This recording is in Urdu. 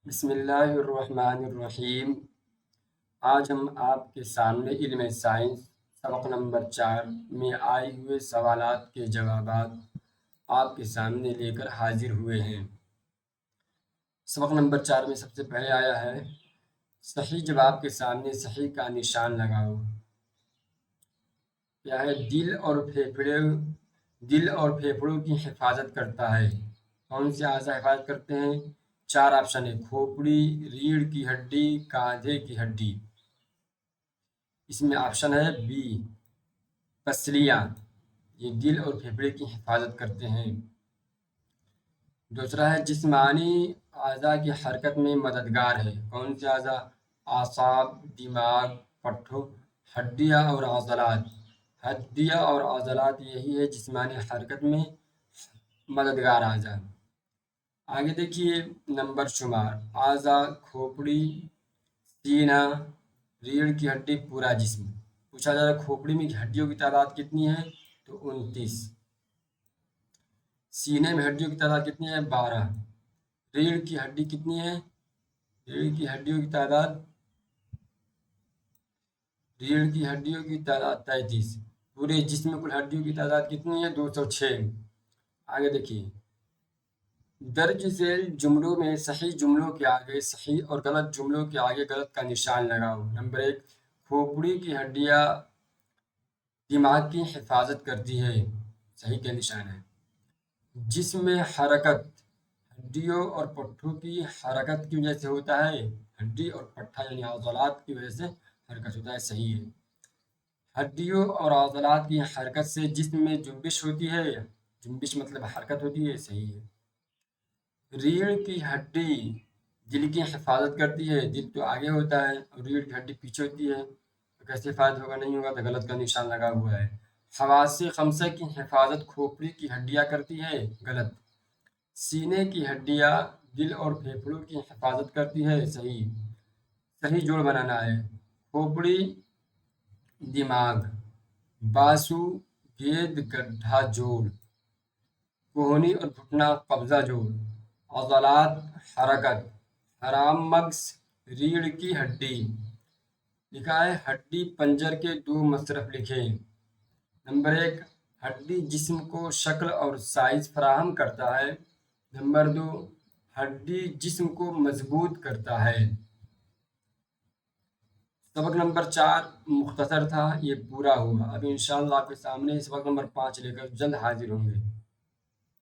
بسم اللہ الرحمن الرحیم۔ آج ہم آپ کے سامنے علم سائنس سبق نمبر 4 میں آئے ہوئے سوالات کے جوابات آپ کے سامنے لے کر حاضر ہوئے ہیں۔ سبق نمبر 4 میں سب سے پہلے آیا ہے صحیح جواب کے سامنے صحیح کا نشان لگاؤ۔ کیا ہے؟ دل اور پھیپھڑوں کی حفاظت کرتا ہے۔ کون سے اعضاء حفاظت کرتے ہیں؟ 4 آپشن ہے: کھوپڑی، ریڑھ کی ہڈی، کاندھے کی ہڈی۔ اس میں آپشن ہے بی، پسلیاں، یہ دل اور پھیپھڑے کی حفاظت کرتے ہیں۔ دوسرا ہے جسمانی اعضاء کی حرکت میں مددگار ہے۔ کون سے اعضاء؟ اعصاب، دماغ، پٹھوں، ہڈیاں اور عضلات۔ ہڈیاں اور عضلات یہی ہے جسمانی حرکت میں مددگار اعضاء۔ آگے دیکھیے نمبر شمار: اعضاء، کھوپڑی، سینہ، ریڑھ کی ہڈی، پورا جسم۔ پوچھا جا رہا ہے کھوپڑی میں ہڈیوں کی تعداد کتنی ہے؟ تو 29۔ سینے میں ہڈیوں کی تعداد کتنی ہے؟ 12۔ ریڑھ کی ہڈی کتنی ہے؟ ریڑھ کی ہڈیوں کی تعداد 33۔ پورے جسم میں کل ہڈیوں کی تعداد کتنی ہے؟ 206۔ آگے دیکھیے درج ذیل جملوں میں صحیح جملوں کے آگے صحیح اور غلط جملوں کے آگے غلط کا نشان لگاؤ۔ نمبر 1، کھوپڑی کی ہڈیاں دماغ کی حفاظت کرتی ہے، صحیح کا نشان ہے۔ جسم میں حرکت ہڈیوں اور پٹھوں کی حرکت کی وجہ سے ہوتا ہے، ہڈی اور پٹھا یعنی عضلات کی وجہ سے حرکت ہوتا ہے، صحیح ہے۔ ہڈیوں اور عضلات کی حرکت سے جسم میں جنبش ہوتی ہے، جنبش مطلب حرکت ہوتی ہے، صحیح ہے۔ ریڑھ کی ہڈی دل کی حفاظت کرتی ہے، دل تو آگے ہوتا ہے اور ریڑھ کی ہڈی پیچھے ہوتی ہے، تو کیسے حفاظت ہوگا؟ نہیں ہوگا، تو غلط کا نشان لگا ہوا ہے۔ حواس خمسہ کی حفاظت کھوپڑی کی ہڈیاں کرتی ہے، غلط۔ سینے کی ہڈیاں دل اور پھیپھڑوں کی حفاظت کرتی ہے، صحیح۔ صحیح جوڑ بنانا ہے: کھوپڑی دماغ، باسو گید گڈھا جوڑ، کوہنی اور گھٹنا قبضہ جوڑ، عضلات حرکت، حرام مغز ریڑھ کی ہڈی۔ لکھا ہے ہڈی پنجر کے 2 مصرف لکھیں۔ نمبر 1، ہڈی جسم کو شکل اور سائز فراہم کرتا ہے۔ نمبر 2، ہڈی جسم کو مضبوط کرتا ہے۔ سبق نمبر 4 مختصر تھا، یہ پورا ہوا۔ اب انشاءاللہ آپ کے سامنے سبق نمبر 5 لے کر جلد حاضر ہوں گے۔